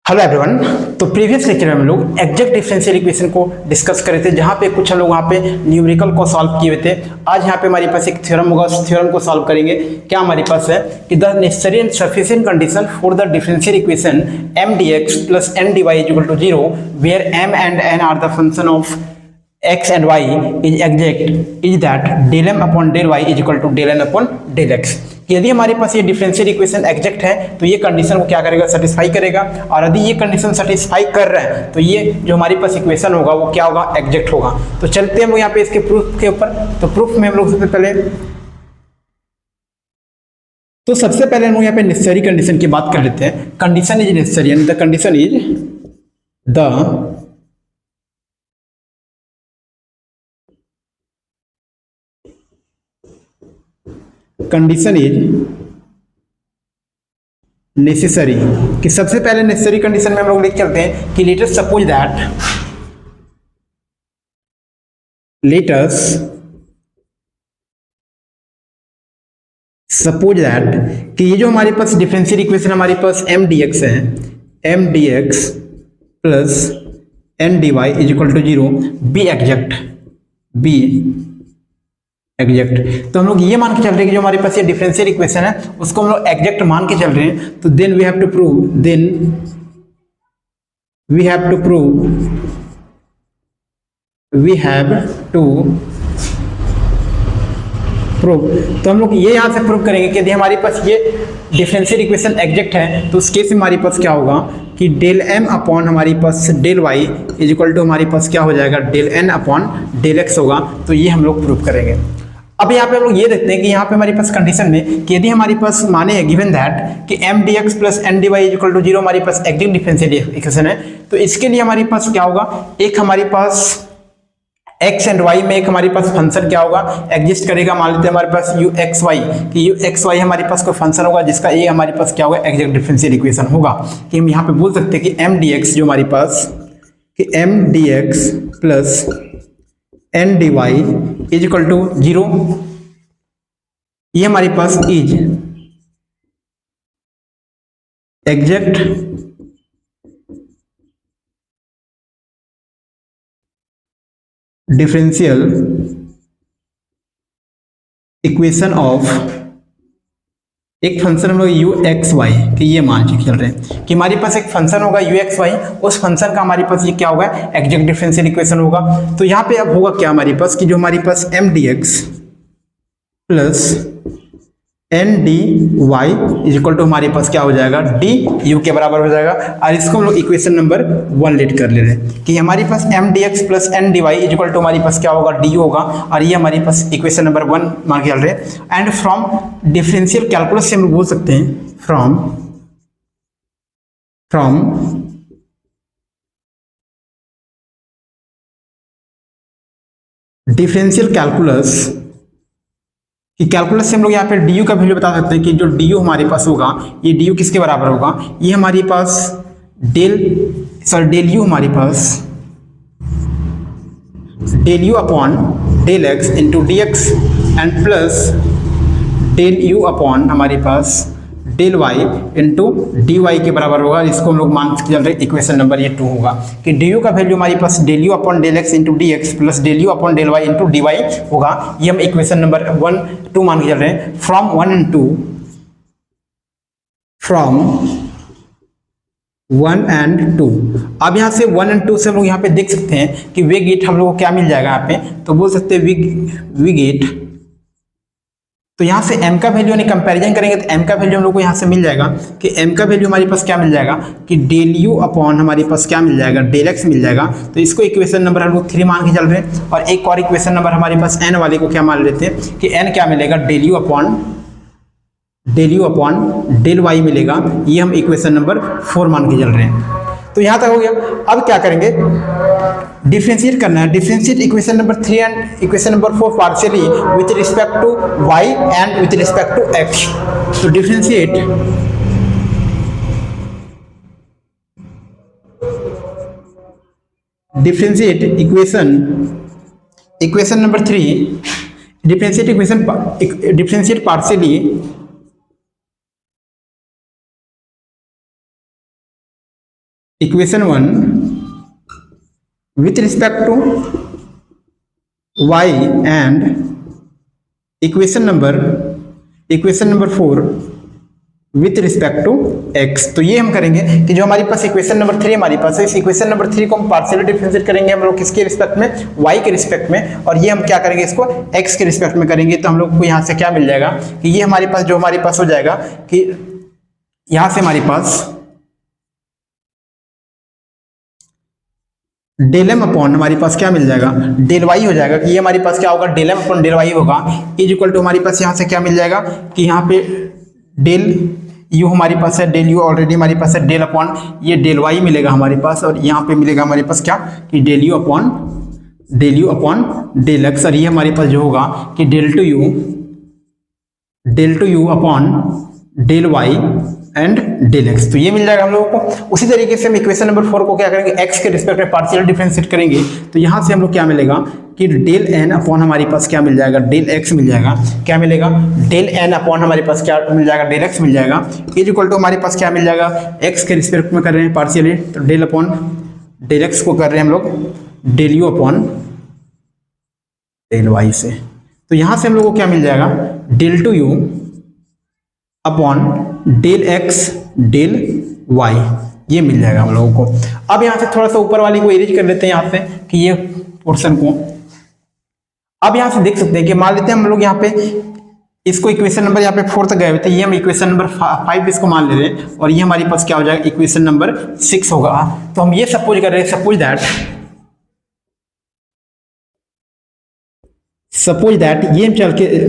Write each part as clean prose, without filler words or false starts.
Hello everyone. तो previous lecture में हम लोग एग्जैक्ट डिफरेंशियल इक्वेशन को डिस्कस कर रहे थे, जहां पे कुछ हम लोग वहां पे न्यूमेरिकल को सॉल्व किए हुए थे। आज यहां पे हमारे पास एक थ्योरम होगा, उस थ्योरम को सॉल्व करेंगे। क्या हमारे पास है कि the necessary and sufficient condition for the differential equation m dx plus n dy is equal to 0 where m and n are the function of x and y is exact is that del m upon del y is equal to del n upon del x। यदि हमारे पास ये differential equation exact है तो ये condition को क्या करेगा, satisfy करेगा। और यदि ये कंडीशन सेटिस्फाई कर रहा है तो ये जो हमारे पास इक्वेशन होगा वो क्या होगा, एग्जैक्ट होगा। तो चलते हैं हम यहाँ पे इसके प्रूफ के ऊपर। तो प्रूफ में हम लोग सबसे पहले हम लोग यहाँ पे नेसेसरी कंडीशन की बात कर लेते हैं। Condition is necessary and the condition is necessary कि सबसे पहले नेसेसरी कंडीशन में हम लोग लेके चलते हैं कि लेट अस सपोज दैट कि ये जो हमारे पास डिफरेंशियल इक्वेशन हमारे पास m dx है, m dx plus n dy is equal to 0 be exact. तो हम लोग ये मान के चल रहे हैं कि जो हमारे पास ये डिफरेंशियल इक्वेशन है उसको हम लोग एग्जैक्ट मान के चल रहे हैं। तो then we have to prove तो हम लोग ये यहाँ से प्रूव करेंगे कि यदि हमारे पास ये डिफरेंशियल इक्वेशन एग्जैक्ट है तो उस केस में हमारे पास क्या होगा कि डेल m अपॉन हमारे पास del y is equal to हमारे पास क्या हो जाएगा, del n upon del x होगा। तो ये हम लोग प्रूव करेंगे। अब यहाँ पे हम लोग ये देखते हैं कि यहाँ पे हमारे पास कंडीशन में कि यदि हमारे पास माने है गिवन दैट कि m dx plus n dy is equal to 0 हमारे पास एग्जैक्ट डिफरेंशियल इक्वेशन है, तो इसके लिए हमारे पास क्या होगा, एक हमारे पास x एंड y में एक हमारे पास फंक्शन क्या होगा, एग्जिस्ट करेगा। मान लेते हैं हमारे पास u x y कि u x y हमारे पास कोई फंक्शन होगा जिसका ये हमारे पास क्या होगा, एग्जैक्ट डिफरेंशियल इक्वेशन होगा। कि हम यहाँ पे बोल सकते हैं कि m dx जो हमारे पास कि m dx plus n dy is equal to 0, ये हमारे पास is exact differential equation of एक फंक्शन हम लोग यू एक्स वाई कि ये मान के चल रहे हैं कि हमारे पास एक फंक्शन होगा यू एक्स वाई, उस फंक्शन का हमारे पास ये क्या होगा, एग्जैक्ट डिफरेंशियल इक्वेशन होगा। तो यहाँ पे अब होगा क्या हमारे पास कि जो हमारे पास m d x plus n d y is equal to हमारे पास क्या हो जाएगा, डी यू के बराबर हो जाएगा। और इसको हम लोग इक्वेशन नंबर 1 लेट कर ले रहे हैं कि हमारे पास m d x plus n d y is equal to हमारे पास क्या होगा, डी यू होगा। और ये हमारे पास इक्वेशन नंबर 1 मान के चल रहे हैं। एंड फ्रॉम डिफरेंशियल कैलकुलस से हम लोग बोल सकते हैं फ्रॉम डिफरेंशियल कैलकुलस कि कैलकुलस से हम लोग यहाँ पे डी का वैल्यू बता सकते हैं कि जो डी हमारे पास होगा ये डी किसके बराबर होगा, ये हमारे पास डेल यू हमारे पास del you upon del x into d x and plus del you upon हमारे पास del y into d y के बराबर होगा। इसको हम लोग मान के चल रहे हैं इक्वेशन नंबर ये 2 होगा कि डी यू का वैल्यू हमारे पास del you upon del x into d x plus del you upon del y into d y होगा। ये हम इक्वेशन नंबर 2 मान के चल रहे हैं। फ्रॉम 1 and 2 अब यहाँ से 1 and 2 से हम लोग यहाँ पे देख सकते हैं कि वे गेट हम लोग को क्या मिल जाएगा यहाँ पे, तो बोल सकते हैं वी गेट। तो यहाँ से m का वैल्यू कंपैरिजन करेंगे तो m का वैल्यू हम लोग को यहाँ से मिल जाएगा कि m का वैल्यू हमारे पास क्या मिल जाएगा कि डेल u अपॉन हमारे पास क्या मिल जाएगा, डेल x मिल जाएगा। तो इसको इक्वेशन नंबर हम लोग 3 मान के चल रहे हैं। और एक और इक्वेशन नंबर हमारे पास n वाले को क्या मान लेते हैं कि n क्या मिलेगा, del u upon del y मिलेगा। ये हम इक्वेशन नंबर 4 मान के चल रहे हैं। तो यहाँ तक हो गया। अब क्या करेंगे, डिफरेंशिएट करना है। Differentiate equation number 3 and equation number 4 partially with respect to y and with respect to x। तो differentiate equation number 3 differentiate partially equation 1 with respect to y and equation number 4 with respect to x। तो ये हम करेंगे कि जो हमारे पास equation number 3 हमारे पास है, इस इक्वेशन नंबर 3 को हम पार्शियली डिफरेंशिएट करेंगे हम लोग किसके रिस्पेक्ट में, y के रिस्पेक्ट में, और ये हम क्या करेंगे इसको x के रिस्पेक्ट में करेंगे। तो हम लोग को यहाँ से क्या मिल जाएगा कि ये हमारे पास जो हमारे पास हो जाएगा कि यहाँ से हमारे पास डेल एम अपॉन हमारे पास क्या मिल जाएगा, डेल वाई हो जाएगा। कि ये हमारे पास क्या होगा, del M upon del Y होगा, इज इक्वल टू हमारे पास यहाँ से क्या मिल जाएगा कि यहाँ पे डेल यू हमारे पास है, डेल यू ऑलरेडी हमारे पास है, डेल अपॉन ये डेल वाई मिलेगा हमारे पास, और यहाँ पे मिलेगा हमारे पास क्या कि del you upon del X. और ये हमारे पास जो होगा कि del two U upon del Y and del X. तो ये मिल जाएगा हम लोगों को। उसी तरीके से हम इक्वेशन नंबर 4 को क्या करेंगे, x के रिस्पेक्ट में पार्शियल डिफरेंशिएट करेंगे। तो यहाँ से हम लोग क्या मिलेगा कि डेल n अपॉन हमारे पास क्या मिल जाएगा, डेल x मिल जाएगा। क्या मिलेगा, डेल n अपॉन हमारे पास क्या मिल जाएगा, डेल x मिल जाएगा। इज इक्वल टू हमारे पास क्या मिल जाएगा, x के रिस्पेक्ट में कर रहे हैं पार्शियली, तो डेल अपॉन डेल x को कर रहे हैं हम लोग del u upon del y से। तो यहाँ से हम लोग को क्या मिल जाएगा, del two U upon del X del Y, ये मिल जाएगा हम लोगों को। अब यहाँ से थोड़ा सा ऊपर वाली को इरेज कर लेते हैं यहाँ से कि ये पोर्शन को। अब यहाँ से देख सकते हैं कि मान लेते हैं हम लोग यहाँ पे इसको इक्वेशन नंबर यहाँ पे 4 तक गए हुए थे, ये हम इक्वेशन नंबर 5 इसको मान ले रहे हैं, और ये हमारे पास क्या हो जाएगा इक्वेशन नंबर 6 होगा। तो हम ये सपोज कर रहे हैं, सपोज दैट ये हम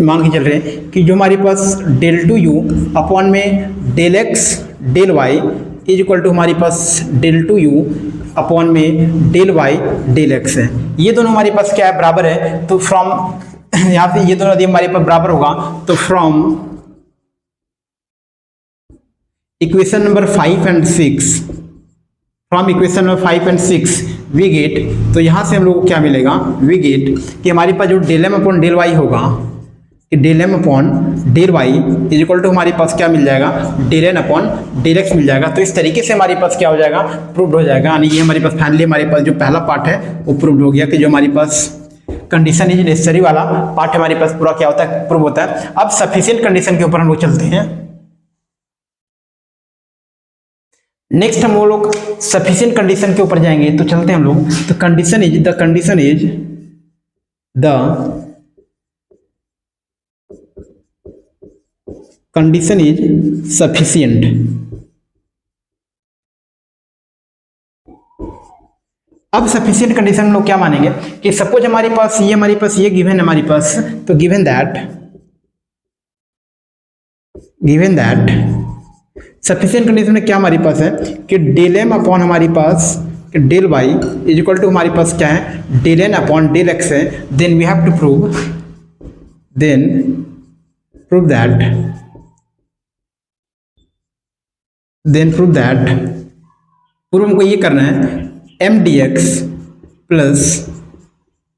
मान के चल रहे हैं कि जो हमारे पास डेल टू यू अपॉन में del X del Y is equal to हमारे पास डेल टू यू अपॉन में डेल वाई डेल एक्स है। ये दोनों हमारे पास क्या है, बराबर है। तो फ्रॉम यहाँ से ये दोनों यदि हमारे पास बराबर होगा तो from equation number 5 and 6 we get, तो यहां से हम लोग को क्या मिलेगा, वी गेट कि हमारे पास जो del M upon del Y होगा कि del M upon del Y is equal to हमारे पास क्या मिल जाएगा, del n upon del x मिल जाएगा। तो इस तरीके से हमारे पास क्या हो जाएगा, प्रूव्ड हो जाएगा। यानी ये हमारे पास फाइनली हमारे पास जो पहला पार्ट है वो प्रूव्ड हो गया कि जो हमारे पास कंडीशन इज नेसेसरी वाला पार्ट हमारे पास पूरा क्या होता है, प्रूव होता है। अब सफिशिएंट कंडीशन के ऊपर हम लोग चलते हैं। नेक्स्ट हम वो लोग सफिशिएंट कंडीशन के ऊपर जाएंगे, तो चलते हैं हम लोग। तो कंडीशन इज सफिशिएंट। अब सफिशिएंट कंडीशन हम लोग क्या मानेंगे कि सपोज हमारे पास ये गिवन है हमारे पास, तो गिवन दैट सफिशिएंट कंडीशन में क्या हमारे पास है कि डेल एम अपॉन हमारे पास कि del Y is equal to हमारे पास क्या है, del n upon del x है। Then we have to prove prove हमको ये करना है m d x plus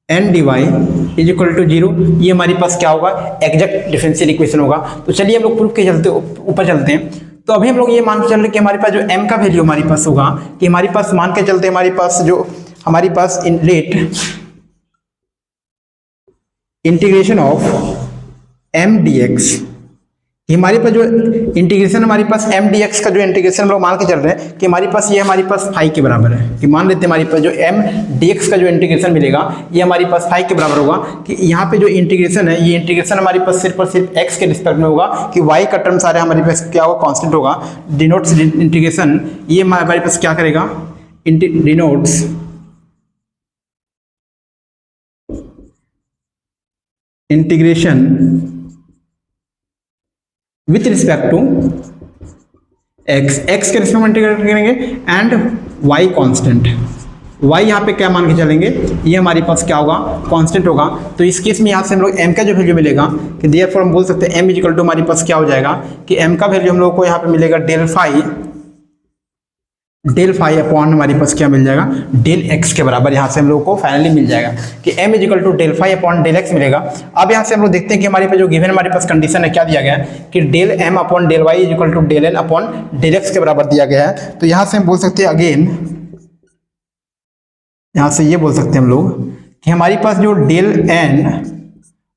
n d y is equal to 0। ये हमारे पास क्या होगा, एग्जैक्ट डिफरेंशियल इक्वेशन होगा। तो चलिए हम लोग प्रूफ के चलते ऊपर चलते हैं। तो अभी हम लोग ये मान के चल रहे हैं कि हमारे पास जो m का वैल्यू हमारे पास होगा कि हमारे पास मान के चलते हमारे पास इन रेट इंटीग्रेशन ऑफ m dx, हमारे पास जो इंटीग्रेशन हमारे पास m dx का जो इंटीग्रेशन हम लोग मान के चल रहे हैं कि हमारे पास ये हमारे पास फाई के बराबर है। कि मान लेते हैं हमारे पास जो m dx का जो इंटीग्रेशन मिलेगा ये हमारे पास फाई के बराबर होगा। कि यहाँ पे जो इंटीग्रेशन है ये इंटीग्रेशन हमारे पास सिर्फ और सिर्फ x के रिस्पेक्ट में होगा कि y का टर्म सारे हमारे पास क्या होगा, कांस्टेंट होगा। डिनोट्स इंटीग्रेशन ये हमारे पास क्या करेगा, denotes integration with respect to x के रिस्पेक्ट में इंटीग्रेट करेंगे एंड y कांस्टेंट। y यहाँ पे क्या मान के चलेंगे, ये हमारे पास क्या होगा, कांस्टेंट होगा। तो इस केस में यहाँ से हम लोग m का जो वैल्यू मिलेगा कि देयरफॉर हम बोल सकते हैं m इज इक्वल टू हमारे पास क्या हो जाएगा कि m का वैल्यू हम लोग को यहाँ पे मिलेगा del phi del phi upon हमारे पास क्या मिल जाएगा, डेल एक्स के बराबर यहाँ से हम लोगों को फाइनली मिल जाएगा कि m is equal to del phi upon del X मिलेगा। अब यहाँ से हम लोग देखते हैं कि हमारे पास जो गिवन हमारे पास कंडीशन है क्या दिया गया है कि del m upon del Y is equal to del n upon del X के बराबर दिया गया है। तो यहाँ से हम बोल सकते हैं अगेन, यहाँ से ये बोल सकते हैं हम लोग कि हमारे पास जो डेल n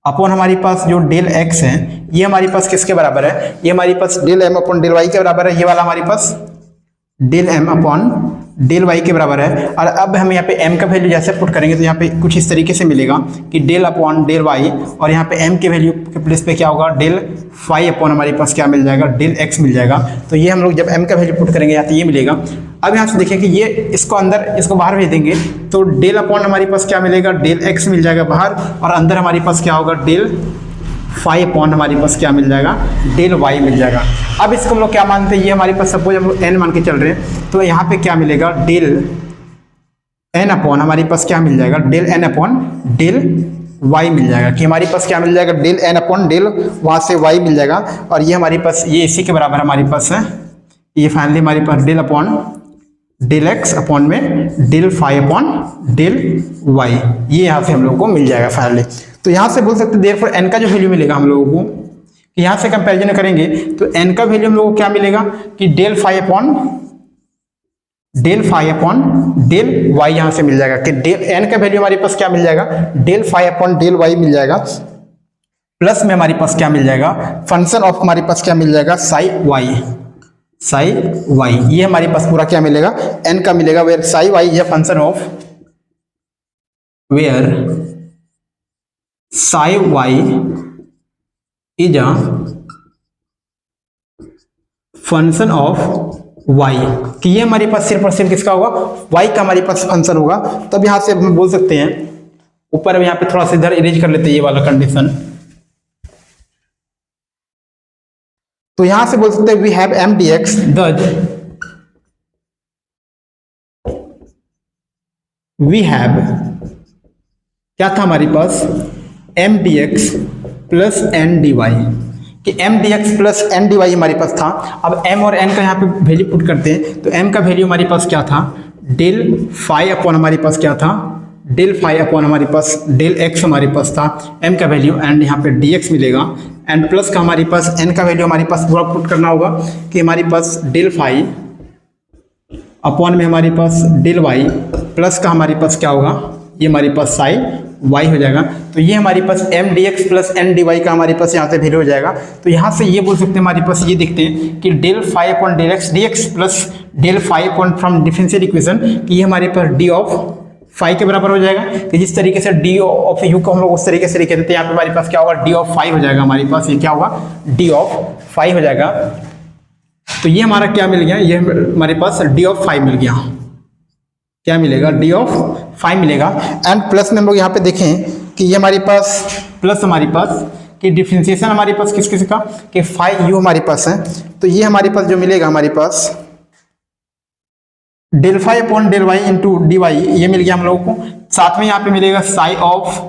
अपॉन हमारे पास जो डेल x है ये हमारे पास किसके बराबर है, ये हमारे पास del m upon del y के बराबर है। ये वाला हमारे पास del m upon del y के बराबर है। और अब हम यहाँ पे m का वैल्यू जैसे पुट करेंगे तो यहाँ पे कुछ इस तरीके से मिलेगा कि डेल अपॉन डेल y और यहाँ पे m के वैल्यू के प्लेस पे क्या होगा, डेल फाई अपॉन हमारे पास क्या मिल जाएगा, डेल x मिल जाएगा। तो ये हम लोग जब m का वैल्यू पुट करेंगे यहाँ तो ये मिलेगा। अब यहाँ से देखिए कि ये इसको अंदर इसको बाहर भेज देंगे तो डेल अपॉन हमारे पास क्या मिलेगा, डेल x मिल जाएगा बाहर, और अंदर हमारे पास क्या होगा, डेल फाई अपॉन हमारे पास क्या मिल जाएगा, डेल वाई मिल जाएगा। अब इसको हम लोग क्या मानते हैं, ये हमारे पास सपोज हम लोग n मान के चल रहे हैं तो यहाँ पे क्या मिलेगा, डेल n अपॉन हमारे पास क्या मिल जाएगा, del n upon del y मिल जाएगा कि हमारे पास क्या मिल जाएगा, डेल n अपॉन डेल वहाँ से y मिल जाएगा। और ये हमारे पास ये इसी के बराबर हमारे पास है, ये फाइनली हमारे पास del upon del x upon में del phi upon del Y, ये यहाँ से हम लोग को मिल जाएगा फाइनली। तो यहाँ से बोल सकते हैं देयरफॉर n का जो वैल्यू मिलेगा हम लोगों को, यहाँ से कंपैरिजन करेंगे तो n का वैल्यू हम लोगों को क्या मिलेगा कि del phi upon del Y यहाँ से मिल जाएगा कि डेल n का वैल्यू हमारे पास क्या मिल जाएगा, del phi upon del y मिल जाएगा। प्लस में हमारे पास क्या मिल जाएगा, फंक्शन ऑफ हमारे पास क्या मिल जाएगा, साई वाई, ये हमारे पास पूरा क्या मिलेगा, n का मिलेगा, वेयर साई वाई ये function of, where psi Y is a function of Y, कि ये हमारे पास सिर्फ और सिर्फ किसका होगा, वाई का हमारे पास फंक्शन होगा। तब यहां से हम बोल सकते हैं, ऊपर यहाँ पे थोड़ा सा इधर इरेज कर लेते हैं ये वाला कंडीशन, तो यहां से बोल सकते हैं we have m dx, we have क्या था हमारे पास, m dx plus n dy, कि m dx plus n dy हमारे पास था। अब m और n का यहाँ पे वैल्यू पुट करते हैं तो m का वैल्यू हमारे पास क्या था, डेल फाई अपॉन हमारे पास क्या था, डेल फाई अपॉन हमारे पास डेल x हमारे पास था m का वैल्यू, एंड यहाँ पे dx मिलेगा, एंड प्लस का हमारे पास n का वैल्यू हमारे पास पूरा पुट करना होगा कि हमारे पास डेल फाई अपॉन में हमारे पास डेल y प्लस का हमारे पास क्या होगा, ये हमारे पास साई y हो जाएगा। तो ये हमारे पास m dx plus n dy का हमारे पास यहाँ से वैल्यू हो जाएगा। तो यहाँ से ये बोल सकते हैं हमारे पास ये देखते हैं कि del phi upon del X dx plus del phi upon from differential equation, कि ये हमारे पास d ऑफ फाई के बराबर हो जाएगा। कि जिस तरीके से d ऑफ u को हम लोग उस तरीके से लिख देते हैं, यहाँ पे हमारे पास क्या होगा, d ऑफ फाई हो जाएगा हमारे पास, ये क्या होगा, d ऑफ फाई हो जाएगा। तो ये हमारा क्या मिल गया, ये हमारे पास d ऑफ फाई मिल गया, क्या मिलेगा, d ऑफ फाई मिलेगा। एंड प्लस में हम लोग यहाँ पे देखें कि ये हमारे पास प्लस हमारे पास कि डिफरेंशिएशन हमारे पास किस किस का, कि फाई u हमारे पास है। तो ये हमारे पास जो मिलेगा हमारे पास del phi upon del y into d y, ये मिल गया हम लोगों को। साथ में यहाँ पे मिलेगा साई ऑफ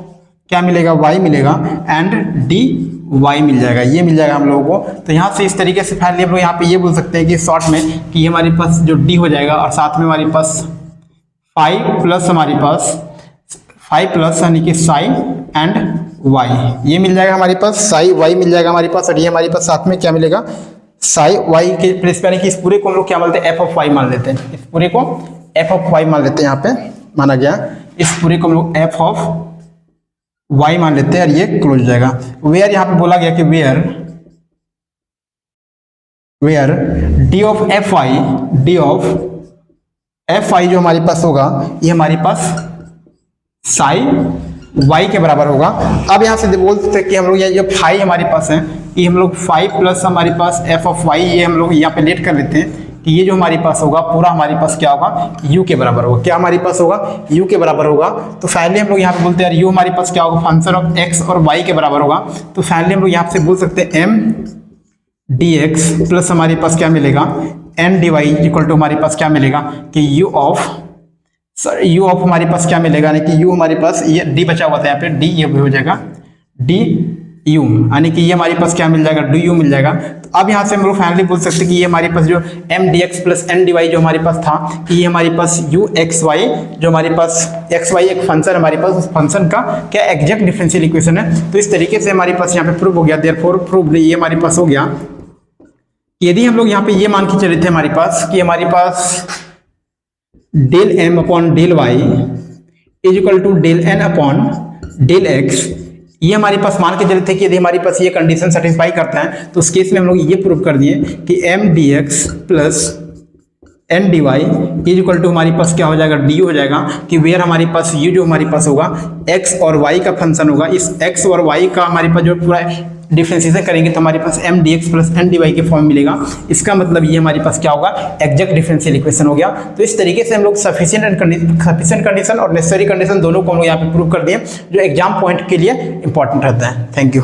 क्या मिलेगा, y मिलेगा, एंड डी वाई मिल जाएगा, ये मिल जाएगा हम लोगों को। तो यहाँ से इस तरीके से फाइनली हम लोग यहाँ पे ये बोल सकते हैं कि शॉर्ट में कि ये हमारे पास जो d हो जाएगा, और साथ में हमारे पास फाई प्लस हमारे पास फाई प्लस यानी कि साई एंड y, ये मिल जाएगा हमारे पास, साई y मिल जाएगा हमारे पास, और ये हमारे पास साथ में क्या मिलेगा, साई y के प्लेस पे, यानी कि इस पूरे को हम लोग क्या बोलते हैं, f ऑफ y मान लेते हैं, इस पूरे को f ऑफ y मान लेते हैं, यहाँ पे माना गया, इस पूरे को हम लोग f ऑफ y मान लेते हैं, और ये क्लोज हो जाएगा। वेयर यहाँ पे बोला गया कि where d of f y जो हमारे पास होगा, ये हमारे पास साई y के बराबर होगा। अब यहाँ से बोल सकते हैं कि हम लोग ये जो फाई हमारे पास है, ये हम लोग फाई प्लस हमारे पास f ऑफ y, ये हम लोग यहाँ पे लेट कर लेते हैं कि ये जो हमारे पास होगा पूरा हमारे पास क्या होगा, u के बराबर होगा। क्या हमारे पास होगा, u के बराबर होगा। तो फाइनली हम लोग यहाँ पे बोलते हैं u हमारे पास क्या होगा, फंक्शन ऑफ x और y के बराबर होगा। तो फाइनली हम लोग यहाँ से बोल सकते हैं m dx प्लस हमारे पास क्या मिलेगा, n dy इक्वल टू हमारे पास क्या मिलेगा कि u ऑफ हमारे पास क्या मिलेगा, यानी कि u हमारे पास ये d बचा हुआ था यहाँ पे, d ये भी हो जाएगा, d u, यानी कि ये हमारे पास क्या मिल जाएगा, du मिल जाएगा। तो अब यहाँ से हम लोग फाइनली बोल सकते हैं कि ये हमारे पास जो m dx plus n dy जो हमारे पास था, कि ये हमारे पास u x y जो हमारे पास x y एक फंक्शन हमारे पास, उस फंक्शन का क्या एग्जैक्ट डिफरेंशियल इक्वेशन है। तो इस तरीके से हमारे पास यहाँ पे प्रूव हो गया, देयरफॉर प्रूव्ड, ये हमारे पास हो गया। यदि हम लोग यहाँ पे ये मान के चले थे हमारे पास कि हमारे पास del m upon del y is equal to del n upon del x, ये हमारे पास मान के चले थे कि यदि हमारे पास ये कंडीशन सेटिस्फाई करता है तो उस केस में हम लोग ये प्रूव कर दिए कि m dx plus n dy is equal to हमारे पास क्या हो जाएगा, du हो जाएगा, कि वेयर हमारे पास u जो हमारे पास होगा x और y का फंक्शन होगा, इस x और y का हमारे पास जो पूरा डिफरेंशिएशन करेंगे तो हमारे पास m dx plus n dy के फॉर्म मिलेगा। इसका मतलब ये हमारे पास क्या होगा, एग्जैक्ट डिफरेंशियल इक्वेशन हो गया। तो इस तरीके से हम लोग सफिशिएंट कंडीशन और नेसेसरी कंडीशन दोनों को हम लोग यहाँ पे प्रूव कर दिए, जो एग्जाम पॉइंट के लिए इंपॉर्टेंट रहता है। Thank you.